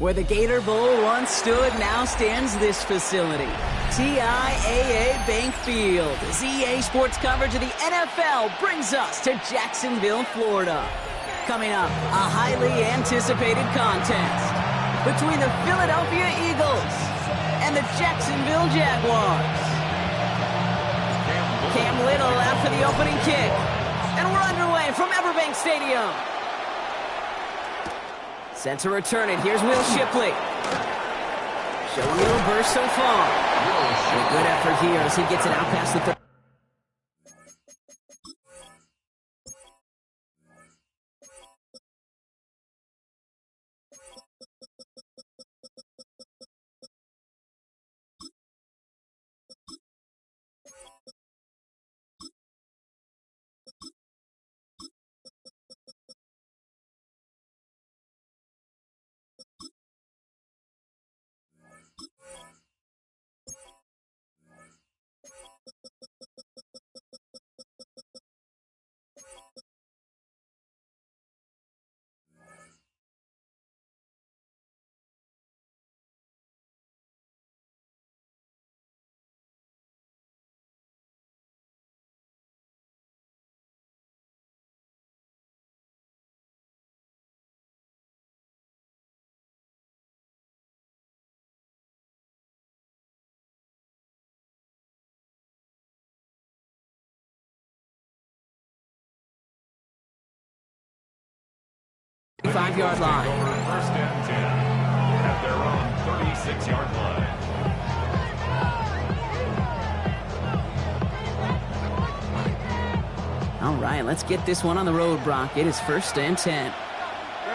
Where the Gator Bowl once stood, now stands this facility. TIAA Bank Field. As EA Sports coverage of the NFL brings us to Jacksonville, Florida. Coming up, a highly anticipated contest between the Philadelphia Eagles and the Jacksonville Jaguars. Cam Little after the opening kick. And we're underway from Everbank Stadium. Set to return it. Here's Will Shipley. Showing a little burst so far. A good effort here as he gets it out past the 30. Five-yard line. First and 10 at their own 36-yard line. All right, let's get this one on the road, Brock. It is first and 10.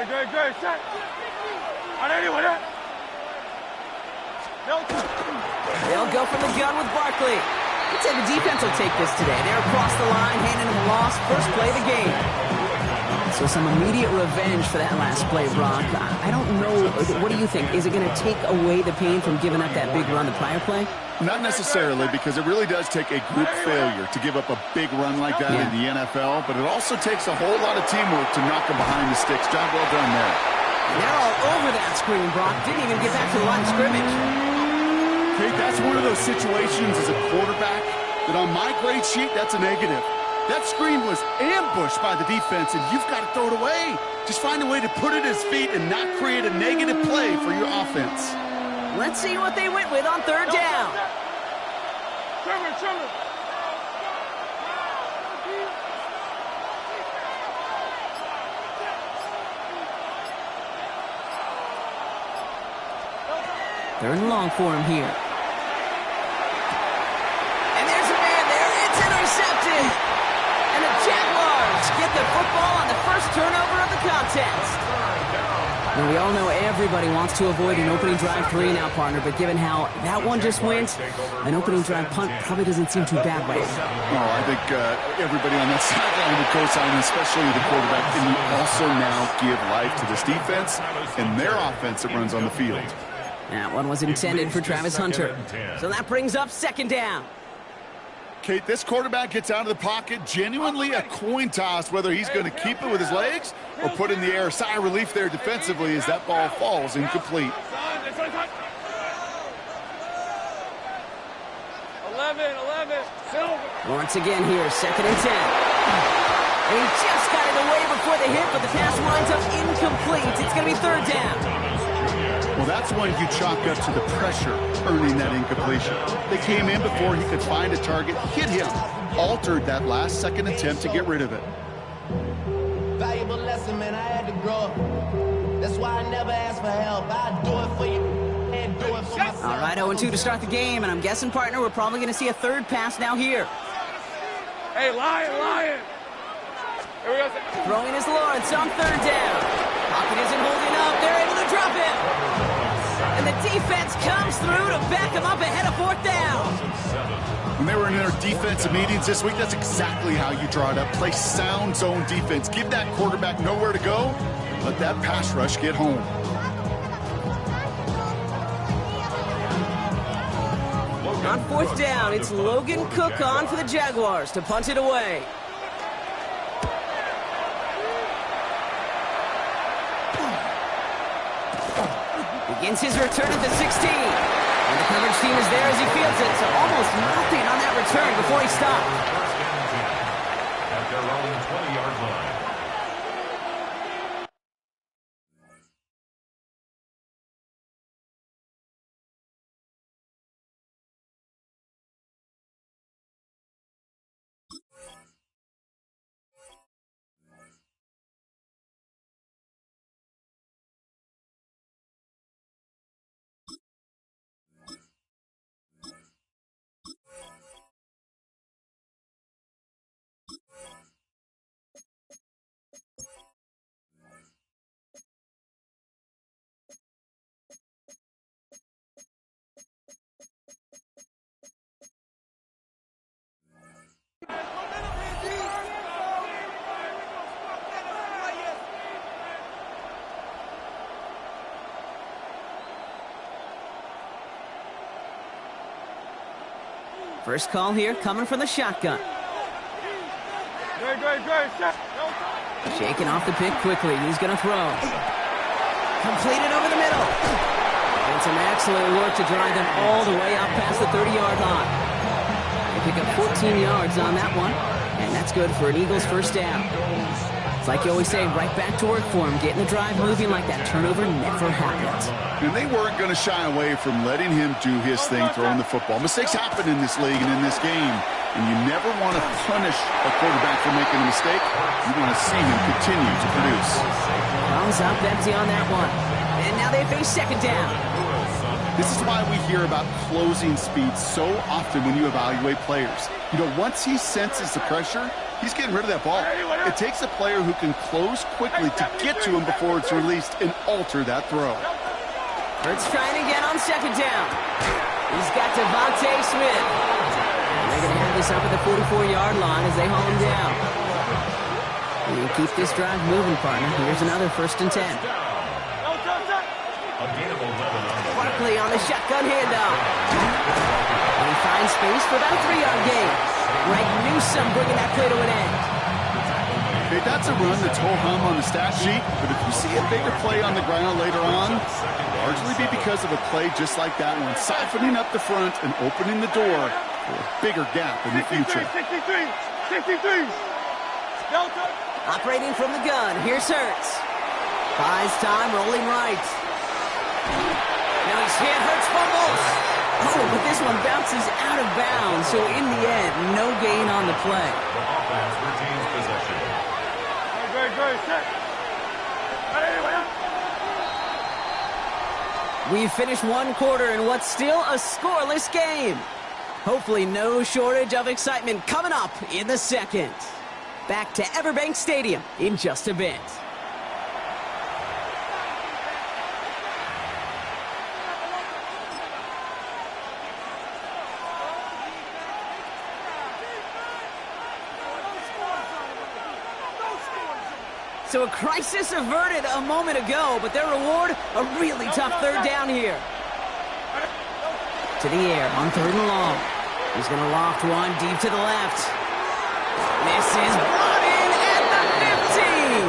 Good. Set. They'll go from the gun with Barkley. I'd say the defense will take this today. They're across the line, handing him a loss. First play of the game. So some immediate revenge for that last play, Brock. I don't know. What do you think? Is it going to take away the pain from giving up that big run the prior play? Not necessarily, because it really does take a group failure to give up a big run like that in the NFL, but it also takes a whole lot of teamwork to knock them behind the sticks. Job well done there. And they're all over that screen, Brock. Didn't even get back to the line of scrimmage. Okay, that's one of those situations as a quarterback that on my grade sheet, that's a negative. That screen was ambushed by the defense, and you've got to throw it away. Just find a way to put it at his feet and not create a negative play for your offense. Let's see what they went with on third down. Trevor. Third and long for him here. And there's a man there. It's intercepted. And the Jaguars get the football on the first turnover of the contest. Now, we all know everybody wants to avoid an opening drive 3-and-out, partner, but given how that one just went, an opening drive punt probably doesn't seem too bad right now. Oh, I think everybody on that sideline would co-sign, especially the quarterback. And you also now give life to this defense and their offense that runs on the field. That one was intended for Travis Hunter. So that brings up second down. Kate, this quarterback gets out of the pocket, genuinely a coin toss, whether he's going to keep it with his legs or put in the air. Sigh of relief there defensively as that ball falls incomplete. 11. Once again here, second and 10. And he just got it away before the hit, but the pass winds up incomplete. It's going to be third down. Well, that's when you chalk up to the pressure earning that incompletion. They came in before he could find a target, hit him, altered that last second attempt to get rid of it. Valuable lesson, man. I had to grow up. That's why I never ask for help. I do it for you and do it for myself. All right, 0-2 to start the game, and I'm guessing, partner, we're probably going to see a third pass now here. Hey, Lion. Here we go. Throwing is Lawrence on third down. Pocket isn't holding up. They're able to drop it. And the defense comes through to back him up ahead of fourth down. When they were in their defensive meetings this week, that's exactly how you draw it up. Play sound zone defense. Give that quarterback nowhere to go. Let that pass rush get home. On fourth down, it's Logan Cook on for the Jaguars to punt it away. begins his return at the 16. And the coverage team is there as he fields it, so almost nothing on that return before he stopped. First and 10 at their own 20-yard line. First call here coming from the shotgun. Shaking off the pick quickly. He's going to throw. Completed over the middle. And some excellent work to drive them all the way up past the 30-yard line. They pick up 14 yards on that one, and that's good for an Eagles first down. It's like you always say, right back to work for him, getting the drive moving like that turnover never happened. And they weren't going to shy away from letting him do his thing, throwing the football. Mistakes happen in this league and in this game, and you never want to punish a quarterback for making a mistake. You want to see him continue to produce. Comes up empty on that one. And now they face second down. This is why we hear about closing speed so often when you evaluate players. You know, once he senses the pressure, he's getting rid of that ball. It takes a player who can close quickly to get to him before it's released and alter that throw. Hurts trying again on second down. He's got Devontae Smith. And they're going to have this up at the 44-yard line as they haul him down. You keep this drive moving, partner. Here's another first and 10. Barkley on the shotgun handoff. And he finds space for about a 3-yard gain. Greg Newsome bringing that play to an end. Okay, that's a run that's ho-hum on the stat sheet, but if you see a bigger play on the ground later on, it'll largely be because of a play just like that one, siphoning up the front and opening the door for a bigger gap in the future. 63. Operating from the gun, here's Hurts. Buys time, rolling right. Now he's hit, Hurts fumbles. Oh, but this one bounces out of bounds, so in the end, no gain on the play. The offense retains possession. We've finished one quarter in what's still a scoreless game. Hopefully no shortage of excitement coming up in the second. Back to Everbank Stadium in just a bit. So a crisis averted a moment ago, but their reward, a really tough third down here. To the air on third and long. He's going to loft one deep to the left. This is brought in at the 15.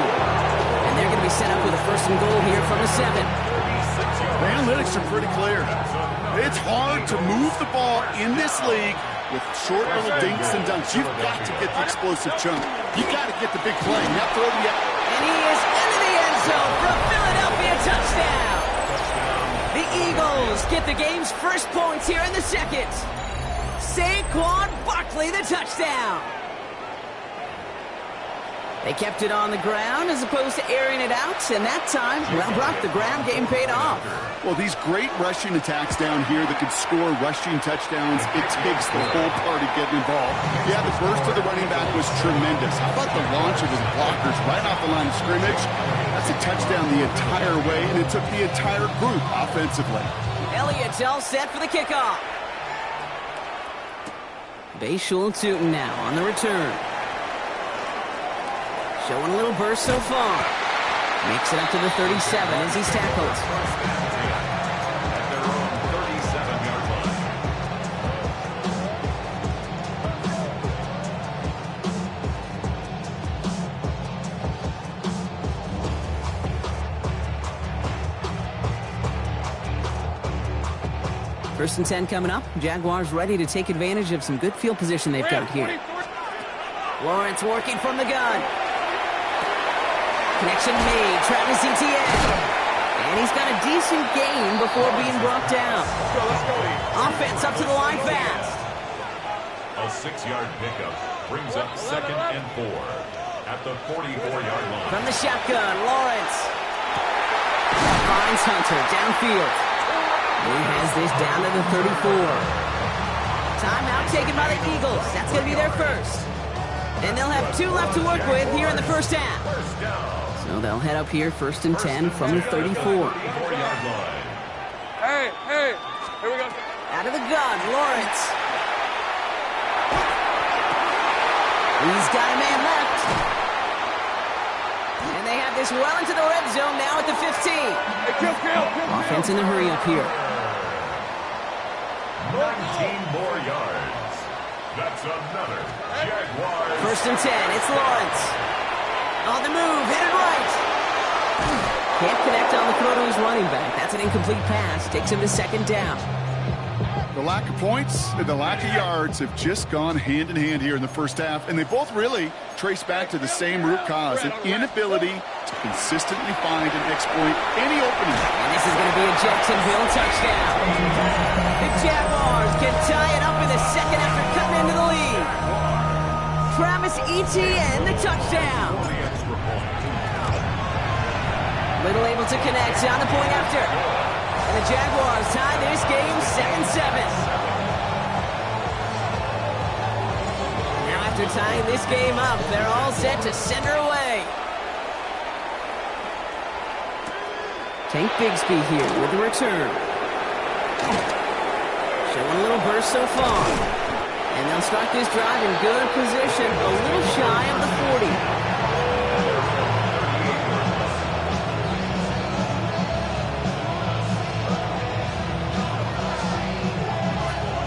And they're going to be set up with a first and goal here from the 7. The analytics are pretty clear. It's hard to move the ball in this league with short little dinks and dunks. You've got to get the explosive chunk. You've got to get the big play. Not throw the... And he is into the end zone for a Philadelphia touchdown. The Eagles get the game's first points here in the second. Saquon Barkley, the touchdown. They kept it on the ground as opposed to airing it out, and that time, well, Brock, the ground game paid off. Well, these great rushing attacks down here that could score rushing touchdowns, it takes the whole party getting involved. Yeah, the burst of the running back was tremendous. How about the launch of his blockers right off the line of scrimmage? That's a touchdown the entire way, and it took the entire group offensively. Elliott's all set for the kickoff. Bayshul Tootin now on the return. Showing a little burst so far. Makes it up to the 37 as he's tackled. At their own 37-yard line. First and 10 coming up. Jaguars ready to take advantage of some good field position they've got here. Lawrence working from the gun. Connection made. Travis Etienne. And he's got a decent gain before being brought down. Offense up to the line fast. A 6-yard pickup brings up 2nd and 4 at the 44-yard line. From the shotgun, Lawrence finds Hunter downfield. He has this down to the 34. Timeout taken by the Eagles. That's going to be their first. And they'll have 2 left to work with here in the first half. So they'll head up here, 1st and 10 from the 34. Hey, here we go. Out of the gun, Lawrence. He's got a man left. And they have this well into the red zone now at the 15. Offense in the hurry up here. 19 more yards. That's another Jaguars. 1st and 10, it's Lawrence. On the move, hit it right. Can't connect on the throw to his running back. That's an incomplete pass. Takes him to 2nd down. The lack of points and the lack of yards have just gone hand in hand here in the first half, and they both really trace back to the same root cause, an inability to consistently find and exploit any opening. And this is going to be a Jacksonville touchdown. The Jaguars can tie it up in the second after cutting into the lead. Travis Etienne, the touchdown. Little able to connect on the point after. And the Jaguars tie this game 7-7. Now after tying this game up, they're all set to send her away. Tank Bigsby here with the return. Showing a little burst so far. And they'll start this drive in good position, a little shy of the 40.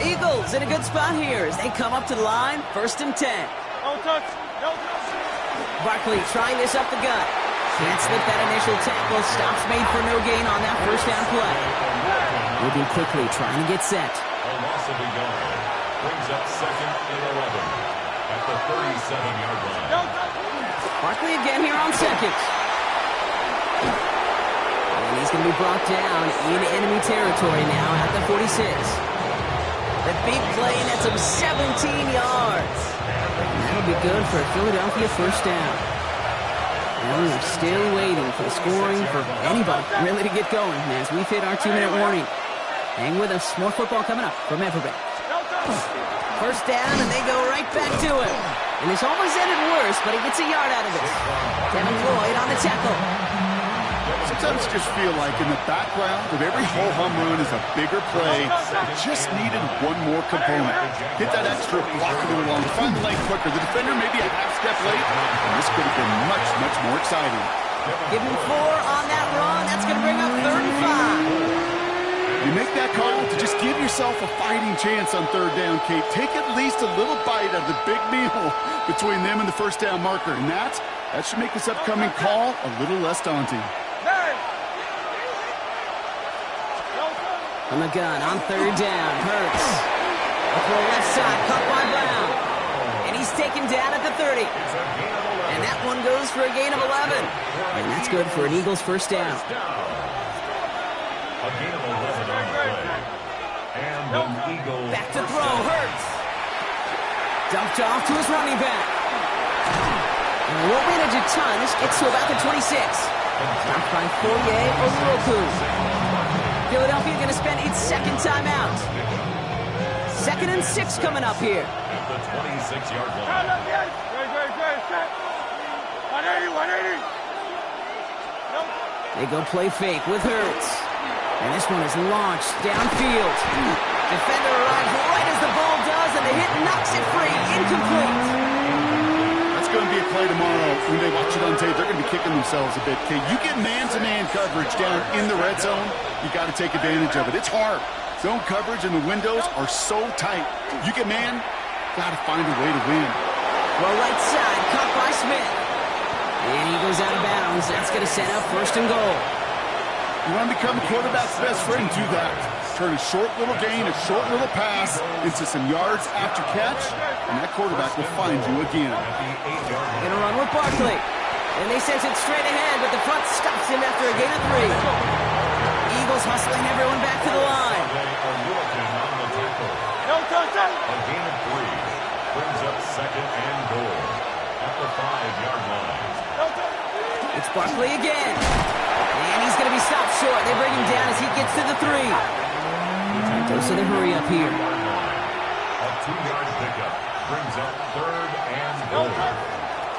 Eagles in a good spot here as they come up to the line, 1st and 10. No touch. Barkley trying this up the gut. Can't slip that initial tackle. Stops made for no gain on that 1st down play. Moving quickly, trying to get set. A loss of a yard brings up 2nd and 11 at the 37-yard line. Barkley again here on 2nd. And he's going to be brought down in enemy territory now at the 46. The big play nets him 17 yards. And that'll be good for a Philadelphia 1st down. And we're still waiting for the scoring for anybody really to get going as we've hit our 2-minute warning. Hang with us. More football coming up from Everbank. 1st down, and they go right back to it. And this almost ended worse, but he gets a yard out of it. Kevin Lloyd on the tackle. Sometimes you just feel like in the background of every ho-hum run is a bigger play. It just needed one more component. Hit that extra block a little longer. Find the lane quicker. The defender maybe a half step late. And this could have been much, much more exciting. Give him 4 on that run. That's going to bring up 3rd and 5. You make that call to just give yourself a fighting chance on 3rd down, Kate. Take at least a little bite out of the big meal between them and the 1st down marker. And that should make this upcoming call a little less daunting. On the gun, on 3rd down, Hurts. Up the left side, caught by Brown. And he's taken down at the 30. And that one goes for a gain of 11. And that's good for an Eagles 1st down. A gain of 11 on the play. And an Eagles back to throw, Hurts. Dumped off to his running back. And he won't manage a ton. This gets to about the 26. Stopped by Fourier Oluokun. Philadelphia going to spend its 2nd timeout. 2nd and 6 coming up here. at the 26-yard line. 180. They go play fake with Hurts. And this one is launched downfield. Defender arrives right as the ball does, and the hit knocks it free. Incomplete. That's going to be a play tomorrow. When they watch it on tape, they're going to be kicking themselves a bit, Kate. You get man-to-man coverage down in the red zone, you got to take advantage of it. It's hard. Zone coverage and the windows are so tight. You get man, got to find a way to win. Well, right side, caught by Smith. And he goes out of bounds. That's going to set up 1st and goal. You want to become a quarterback's best friend, do that. turn a short little gain, a short little pass into some yards after catch, and that quarterback will find you again. They're going to run with Barkley. And they send it straight ahead, but the front stops him after a gain of 3. Eagles hustling everyone back to the line. A gain of 3 brings up second and goal at the 5-yard line. It's Barkley again. And he's going to be stopped short. They bring him down as he gets to the 3. And goes to the hurry up here. A 2-yard pickup brings up third and goal.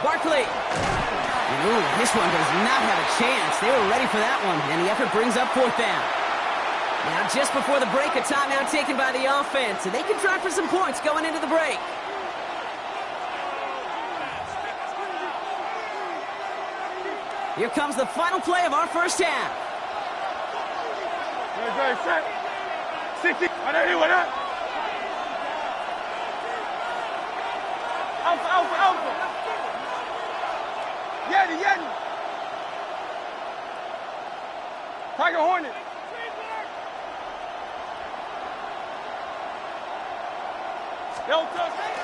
Barkley. Ooh, this one does not have a chance. They were ready for that one, and the effort brings up 4th down. Now, just before the break, a timeout taken by the offense, and they can try for some points going into the break. Here comes the final play of our first half. Set. 60. Alpha. Yeti. Tiger Hornet.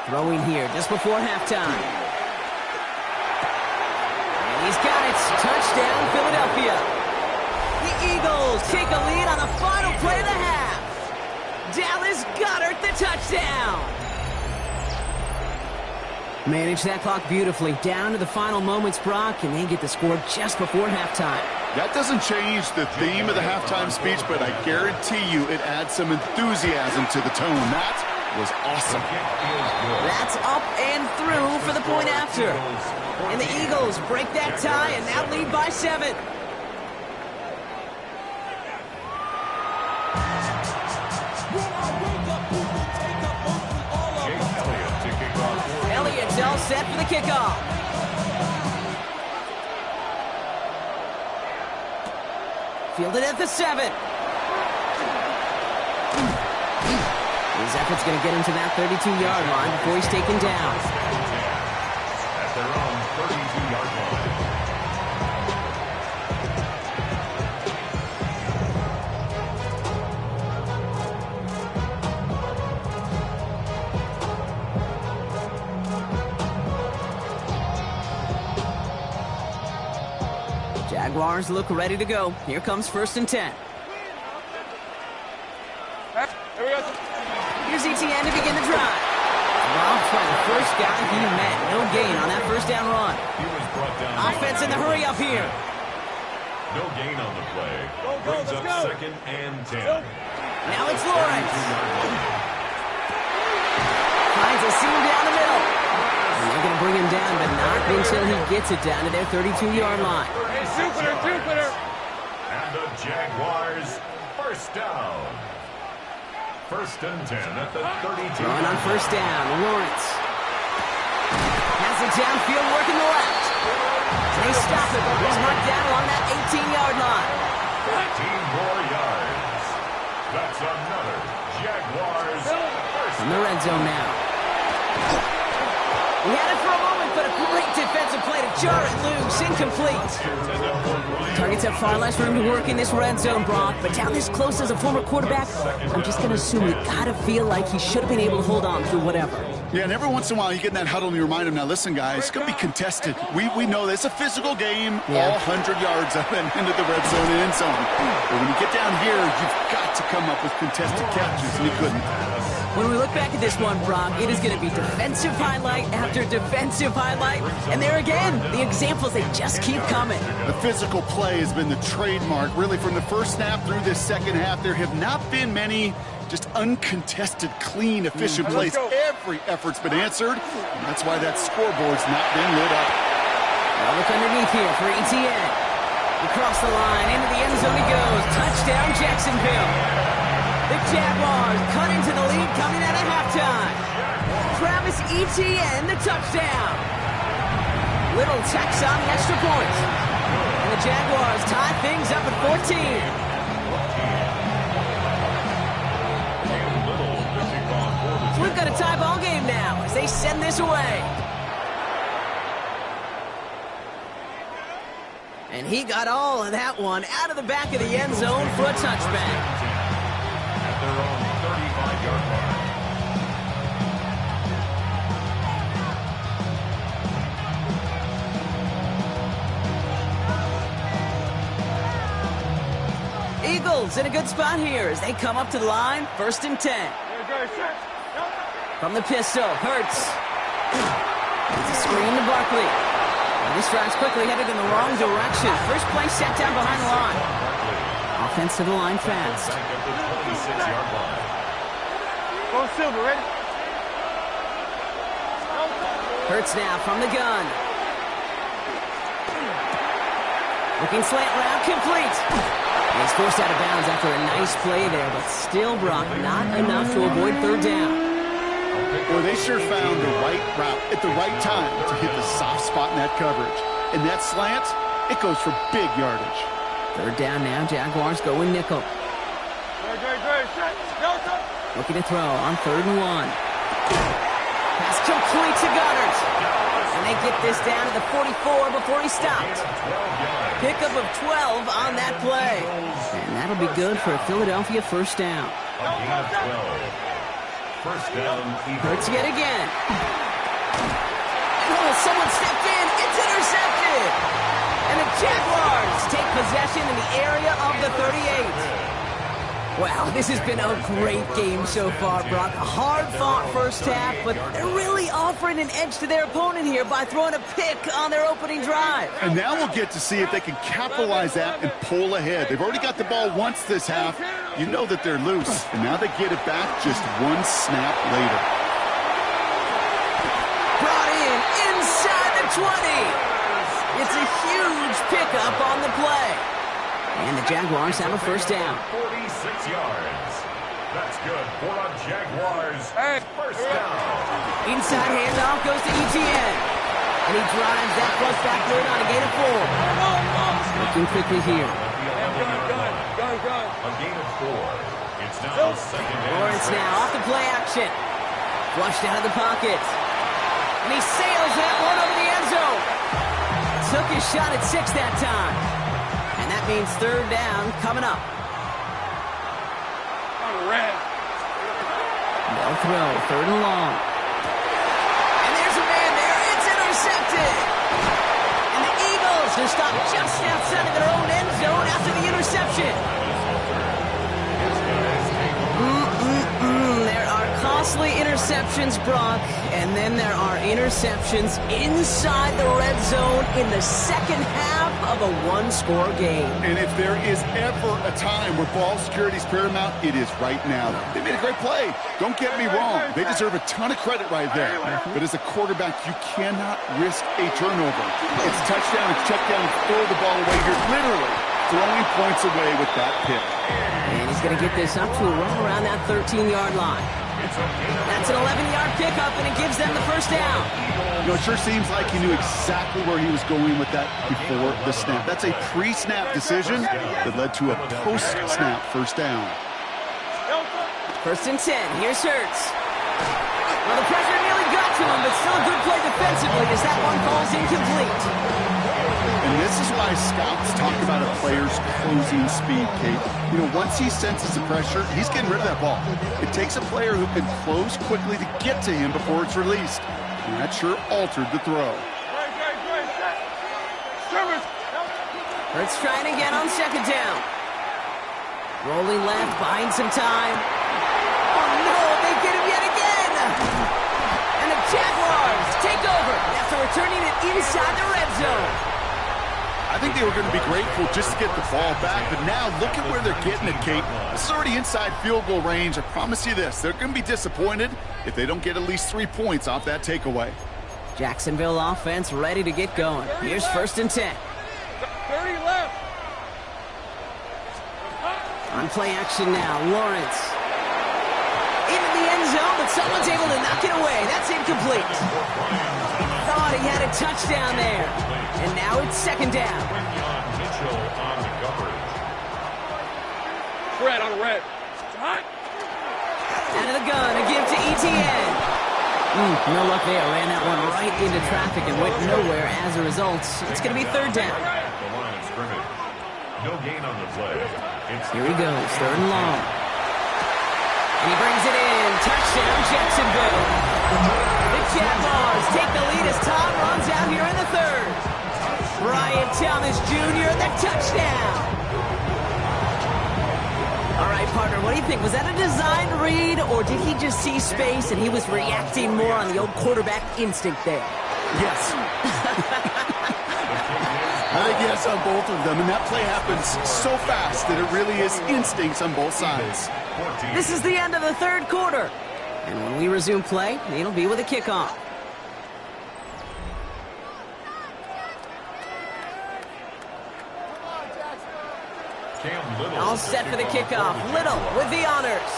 Throwing here just before halftime. And he's got it. Touchdown, Philadelphia. The Eagles take a lead on the final play of the half. Dallas Goedert, the touchdown. Manage that clock beautifully. Down to the final moments, Brock, and they get the score just before halftime. That doesn't change the theme of the halftime speech, but I guarantee you it adds some enthusiasm to the tone. That was awesome. That's up and through for the point after. And the Eagles break that tie and now lead by 7. Elliott's all set for the kickoff. Fielded at the 7. His effort's going to get him to that 32-yard line before he's taken down. At their own 32-yard line. Jaguars look ready to go. Here comes 1st and 10. Here's ETN to begin the drive. Robbed by the first guy he met. No gain on that first down run. He was brought down. Offense in the hurry up here. No gain on the play. Brings up second and 10. Now it's Lawrence. Finds a seam down the middle. And they're going to bring him down, but not until he gets it down to their 32-yard line. Hey, Jupiter. And the Jaguars first down. 1st and 10 at the 32. Throwing on first down, Lawrence. Has it downfield, working the left. They stop it, but he's marked down along that 18-yard line. 15 more yards. That's another Jaguars first. In the red zone now. He had it for a moment, but a great defensive play to jar it loose. Incomplete. Targets have far less room to work in this red zone, Brock, but down this close as a former quarterback, I'm just going to assume you got to feel like he should have been able to hold on through whatever. Yeah, and every once in a while you get in that huddle and you remind him, now listen, guys, it's going to be contested. We know this. It's a physical game, all 100 yards up and into the red zone and end zone. But when you get down here, you've got to come up with contested catches, and he couldn't. When we look back at this one, Brock, it is going to be defensive highlight after defensive highlight. And there again, the examples, they just keep coming. The physical play has been the trademark, really, from the first snap through this second half. There have not been many just uncontested, clean, efficient plays. Every effort's been answered, and that's why that scoreboard's not been lit up. Now look underneath here for ETN. Across the line, into the end zone he goes. Touchdown, Jacksonville. The Jaguars cut into the lead coming out of halftime. Travis Etienne, the touchdown. Little tax on the extra point. And the Jaguars tie things up at 14. So we've got a tie ball game now as they send this away. And he got all of that one out of the back of the end zone for a touchback. Eagles in a good spot here as they come up to the line, 1st and 10. From the pistol, Hurts. It's a screen to Barkley. And this drive's quickly headed in the wrong direction. First play set down behind the line. Offense to the line fast. Go Silver, ready? Hurts now from the gun. Looking slant route, complete. He's forced out of bounds after a nice play there, but still, Brock, not enough to avoid 3rd down. Well, they sure found the right route at the right time to hit the soft spot in that coverage. And that slant, it goes for big yardage. 3rd down now, Jaguars going nickel. Looking to throw on 3rd and 1. Pass complete to Goddard. And they get this down to the 44 before he stopped. Pickup of 12 on that play. And that'll be good for a Philadelphia 1st down. First down, Hurts yet again. And someone stepped in. It's intercepted. And the Jaguars take possession in the area of the 38. Wow, this has been a great game so far, Brock. A hard-fought first half, but they're really offering an edge to their opponent here by throwing a pick on their opening drive. And now we'll get to see if they can capitalize that and pull ahead. They've already got the ball once this half. You know that they're loose, and now they get it back just one snap later. Brought in inside the 20. It's a huge pickup on the play. And the Jaguars have a 1st down. 46 yards. That's good for a Jaguars 1st down. Inside handoff goes to Etienne. And he drives that plus backward on a gain of 4. Looking quickly here. A gain of 4. It's now 2nd down. Lawrence now off the play action. Flushed out of the pocket. And he sails that one over the end zone. Took his shot at 6 that time. And that means 3rd down coming up. They'll throw 3rd and long. And there's a man there. It's intercepted. And the Eagles are stopped just outside of their own end zone after the interception. There are costly interceptions, Brock, and then there are interceptions inside the red zone in the 2nd half of a 1-score game. And if there is ever a time where ball security is paramount, it is right now. They made a great play. Don't get me wrong. They deserve a ton of credit right there. But as a quarterback, you cannot risk a turnover. It's touchdown, it's check down, throw the ball away. You're literally throwing points away with that pick. And he's going to get this up to right around that 13-yard line. That's an 11-yard pickup, and it gives them the 1st down. You know, it sure seems like he knew exactly where he was going with that before the snap. That's a pre-snap decision that led to a post-snap 1st down. 1st and 10. Here's Hurts. Well, the pressure nearly got to him, but still a good play defensively as that one falls incomplete. And this is why scouts talk about a player's closing speed, Kate. You know, once he senses the pressure, he's getting rid of that ball. It takes a player who can close quickly to get to him before it's released. And that sure altered the throw. Hurts trying again on 2nd down. Rolling left, buying some time. Oh, no, they get him yet again. And the Jaguars take over after returning it inside the red zone. I think they were going to be grateful just to get the ball back, but now look at where they're getting it, Kate. This is already inside field goal range. I promise you this, they're going to be disappointed if they don't get at least 3 points off that takeaway. Jacksonville offense ready to get going. Here's 1st and 10. 30 left. On play action now, Lawrence. Into the end zone, but someone's able to knock it away. That's incomplete. Thought he had a touchdown there. And now it's 2nd down. Mitchell on the coverage. Red on the red. Hot. Out of the gun, a give to Etienne. No luck there. Ran that one right into traffic and went nowhere as a result. It's going to be 3rd down. The line of scrimmage. No gain on the play. Here he goes, 3rd and long. And he brings it in. Touchdown, Jacksonville. The Jaguars take the lead as Tom runs out here in the 3rd. Brian Thomas Jr., the touchdown. think? Was that a design read, or did he just see space and he was reacting more on the old quarterback instinct there? Yes. I think yes on both of them, and that play happens so fast that it really is instincts on both sides. This is the end of the third quarter. And when we resume play, it'll be with a kickoff. All set for the kickoff. Little with the honors.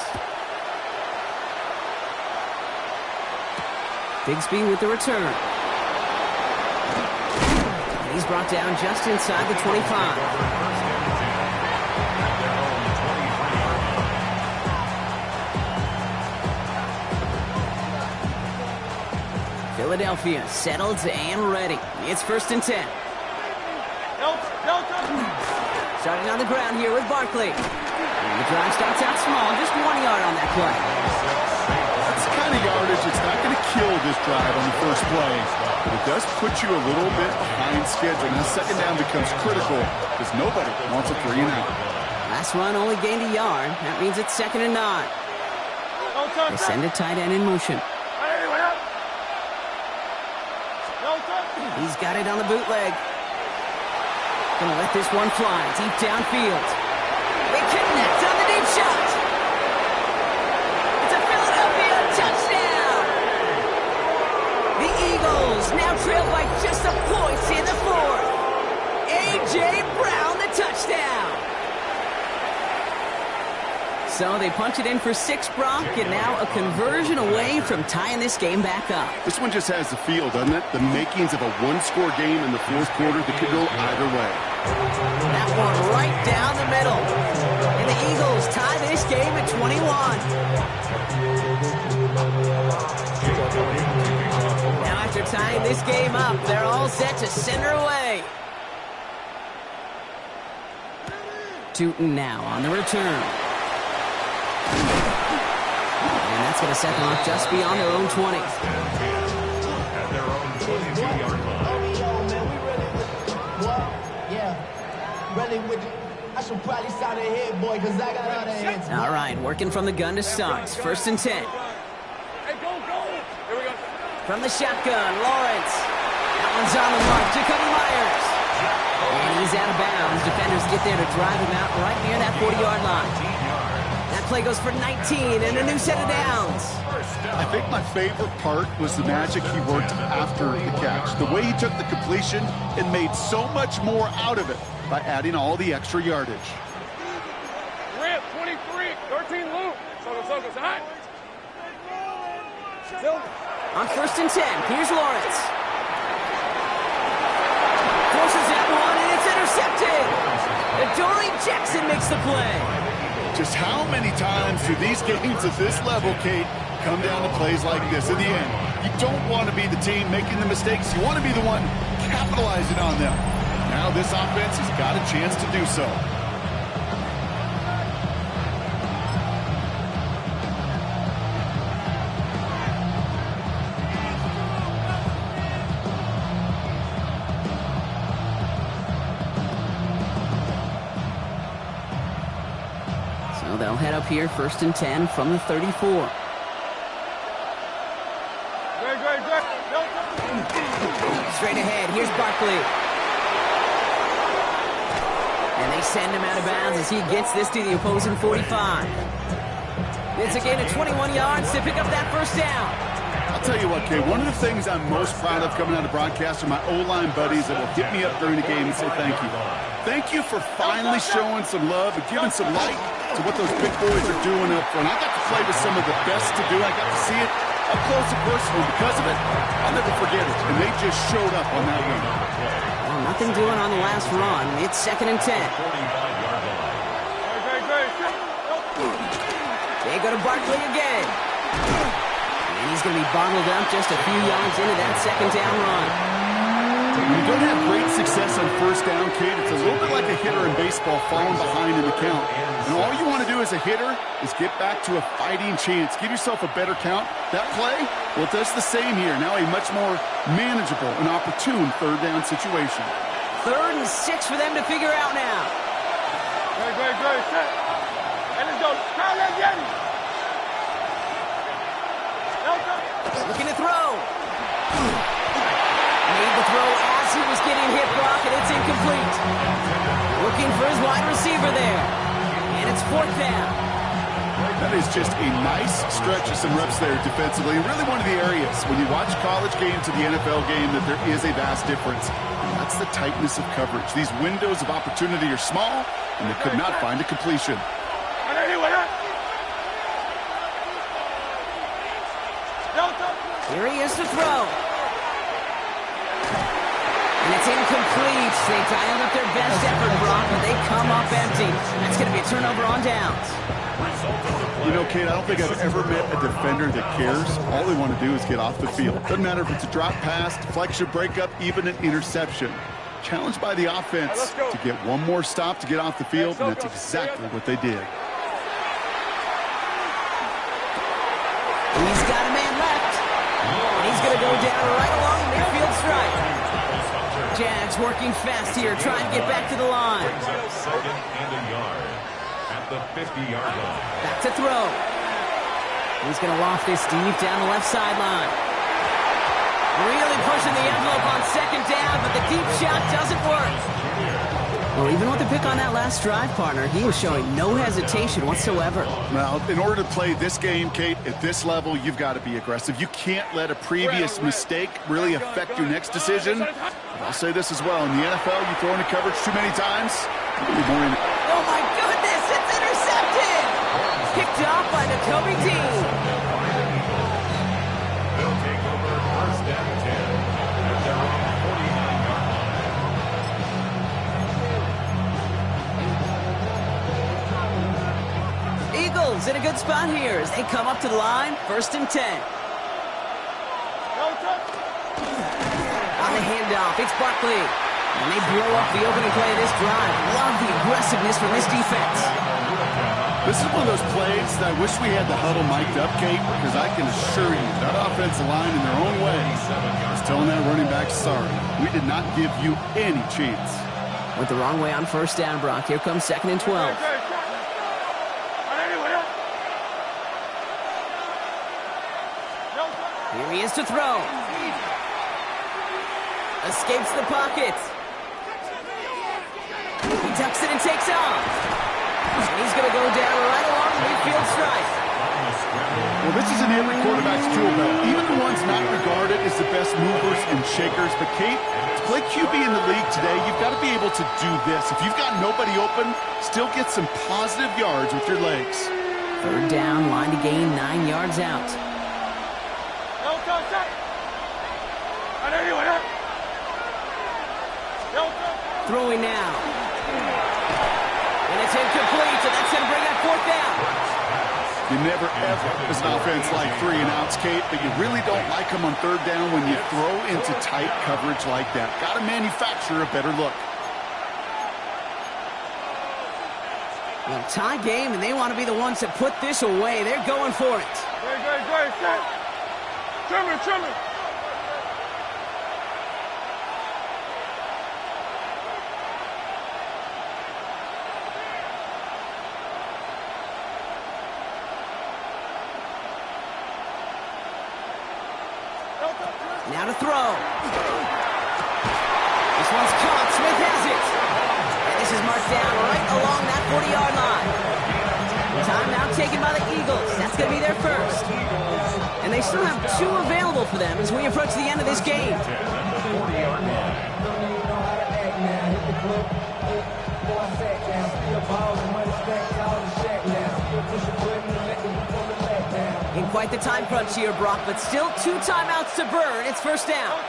Bigsby with the return. He's brought down just inside the 25. Philadelphia settled and ready. It's 1st and 10. Starting on the ground here with Barkley. And the drive starts out small, just 1 yard on that play. That's the kind of yardage that's not going to kill this drive on the first play, but it does put you a little bit behind schedule. Now second down becomes critical because nobody wants a 3 and out. Last run only gained a yard. That means it's 2nd and 9. They send a tight end in motion. He's got it on the bootleg. Gonna let this one fly deep downfield. They connect on the deep shot. It's a Philadelphia touchdown. The Eagles now trail by just a point in the 4th. A.J. Brown, the touchdown. So they punch it in for 6, Brock, and now a conversion away from tying this game back up. This one just has the feel, doesn't it? The makings of a one-score game in the 4th quarter that could go either way. That one right down the middle. And the Eagles tie this game at 21. Now after tying this game up, they're all set to send her away. Tootin now on the return. And that's going to set them off just beyond their own 20. At their own 22-yard line. I should probably sign a hit, boy, because I got other hands. All right, working from the gun to start. 1st and 10. Hey, go! Here we go. From the shotgun, Lawrence. That one's on the mark. Jacoby Myers. And he's out of bounds. Defenders get there to drive him out right near that 40-yard line. That play goes for 19 and a new set of downs. I think my favorite part was the magic he worked after the catch. The way he took the completion and made so much more out of it by adding all the extra yardage. Rip, 23, 13 loop. Soko's hot. On 1st and 10, here's Lawrence. Forces that one, and it's intercepted. Adoree Jackson makes the play. Just how many times do these games at this level, Kate, come down to plays like this? In the end, you don't want to be the team making the mistakes. You want to be the one capitalizing on them. Now this offense has got a chance to do so. So they'll head up here, 1st and 10 from the 34. Straight ahead, here's Barkley. And they send him out of bounds as he gets this to the opposing 45. It's a gain of 21 yards to pick up that 1st down. I'll tell you what, Kay, one of the things I'm most proud of coming out of broadcast are my O-line buddies that will hit me up during the game and say thank you. Thank you for finally showing some love and giving some light to what those big boys are doing up front. I got to play with some of the best to do. I got to see it up close and personal. Because of it, I'll never forget it. And they just showed up on that one. Well, nothing doing on the last run. It's 2nd and 10. They go to Barkley again. And he's going to be bottled up just a few yards into that 2nd down run. When you don't have great success on 1st down, Kate, it's a little bit like a hitter in baseball falling behind in the count. And all you want to do as a hitter is get back to a fighting chance. Give yourself a better count. That play, well, it does the same here. Now a much more manageable and opportune 3rd down situation. 3rd and 6 for them to figure out now. Great. Looking to throw. Made the throw as he was getting hit, Brock, and it's incomplete. Looking for his wide receiver there. And it's 4th down. That is just a nice stretch of some reps there defensively. Really one of the areas when you watch college game to the NFL game that there is a vast difference. And that's the tightness of coverage. These windows of opportunity are small, and they could not find a completion. Here he is to throw. And it's incomplete. They dialed up their best effort, Brock, but they come up empty. That's going to be a turnover on downs. You know, Kate, I don't think I've ever met a defender that cares. All they want to do is get off the field. Doesn't matter if it's a drop pass, deflection, breakup, even an interception. Challenged by the offense to get one more stop to get off the field, and that's exactly what they did. He's got a man left. And he's going to go down right along the midfield stripe. Jags working fast here, trying to get back to the line. Brings up 2nd and a yard at the 50-yard line. Back to throw. He's going to loft this deep down the left sideline. Really pushing the envelope on 2nd down, but the deep shot doesn't work. Well, even with the pick on that last drive, partner, he was showing no hesitation whatsoever. Well, in order to play this game, Kate, at this level, you've got to be aggressive. You can't let a previous mistake really affect your next decision. I'll say this as well. In the NFL, you throw into coverage too many times, you'll be more in it. Oh, my goodness, it's intercepted! Picked off by Nakobe Dean. They'll take over 1st and 10 at their own 49-yard line. Eagles in a good spot here as they come up to the line, 1st and 10. On the handoff, it's Barkley. And they blow up the opening play of this drive. Love the aggressiveness from this defense. This is one of those plays that I wish we had the huddle mic'd up, Kate, because I can assure you that offensive line in their own way is telling that running back, sorry, we did not give you any chance. Went the wrong way on 1st down, Brock. Here comes 2nd and 12. Here he is to throw. Escapes the pocket. He tucks it and takes off. And he's going to go down right along the midfield stripe. Well, this is in every quarterback's tool belt. Even the ones not regarded as the best movers and shakers. But, Kate, to play QB in the league today, you've got to be able to do this. If you've got nobody open, still get some positive yards with your legs. 3rd down, line to gain 9 yards out. Throwing now. And it's incomplete, so that's going to bring up 4th down. You never, ever, as an offense, like 3 and outs, Kate, but you really don't like them on 3rd down when you throw into tight coverage like that. Got to manufacture a better look. Well, tie game, and they want to be the ones that put this away. They're going for it. Great, set. Trim it. Now to throw. This one's caught. Smith has it. And this is marked down right along that 40-yard line. Timeout taken by the Eagles. That's going to be their first. And they still have 2 available for them as we approach the end of this game. In quite the time crunch here, Brock, but still 2 timeouts to burn. It's 1st down.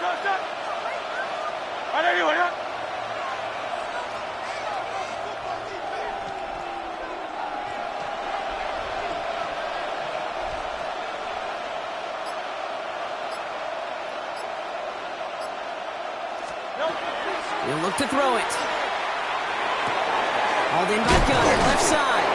He'll look to throw it. Hauled in by Gunner, left side.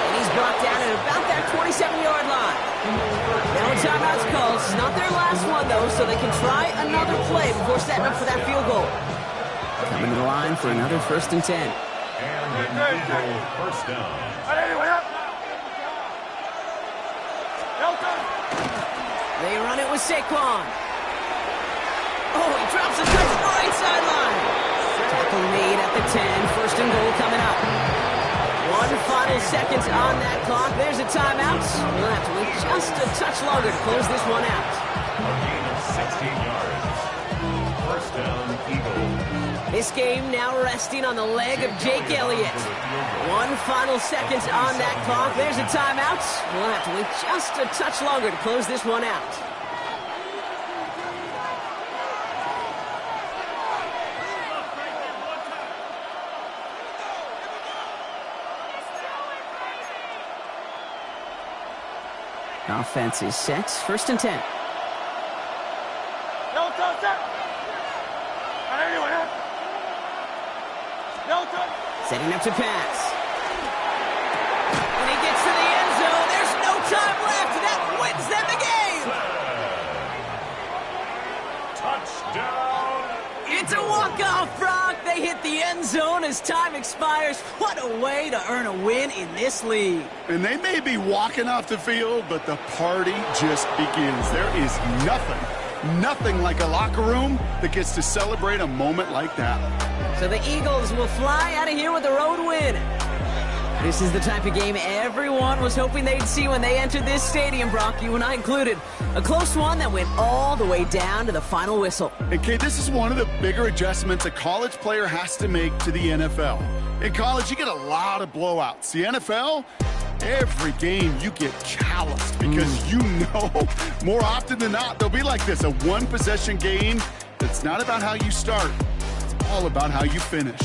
And he's brought down at about that 27-yard line. Now a timeout's called. It's not their last one, though, so they can try another play before setting up for that field goal. Coming to the line for another 1st and 10. And an Eagle 1st down. They run it with Saquon. Oh, he drops a touch to the right sideline. Tackle made at the 10. First and goal coming up. 1 final seconds on that clock. There's a timeout. We'll have to wait just a touch longer to close this one out. A gain of 16 yards. First down, Eagles. This game now resting on the leg of Jake Elliott. 1 final seconds on that clock. There's a timeout. We'll have to wait just a touch longer to close this one out. Offense is set. First and 10. No touch, set. Anyway, no touch. Setting up to pass. When he gets to the end zone, there's no time left. That wins them the game. Touchdown. It's a walk-off, Brock. They hit the end zone as time expires. What a way to earn a win in this league. And they may be walking off the field, but the party just begins. There is nothing like a locker room that gets to celebrate a moment like that. So the Eagles will fly out of here with a road win. This is the type of game everyone was hoping they'd see when they entered this stadium, Brock, you and I included. A close one that went all the way down to the final whistle. And Kate, this is one of the bigger adjustments a college player has to make to the NFL. In college, you get a lot of blowouts. The NFL, every game you get calloused because you know more often than not they'll be like this, a one-possession game that's not about how you start. It's all about how you finish.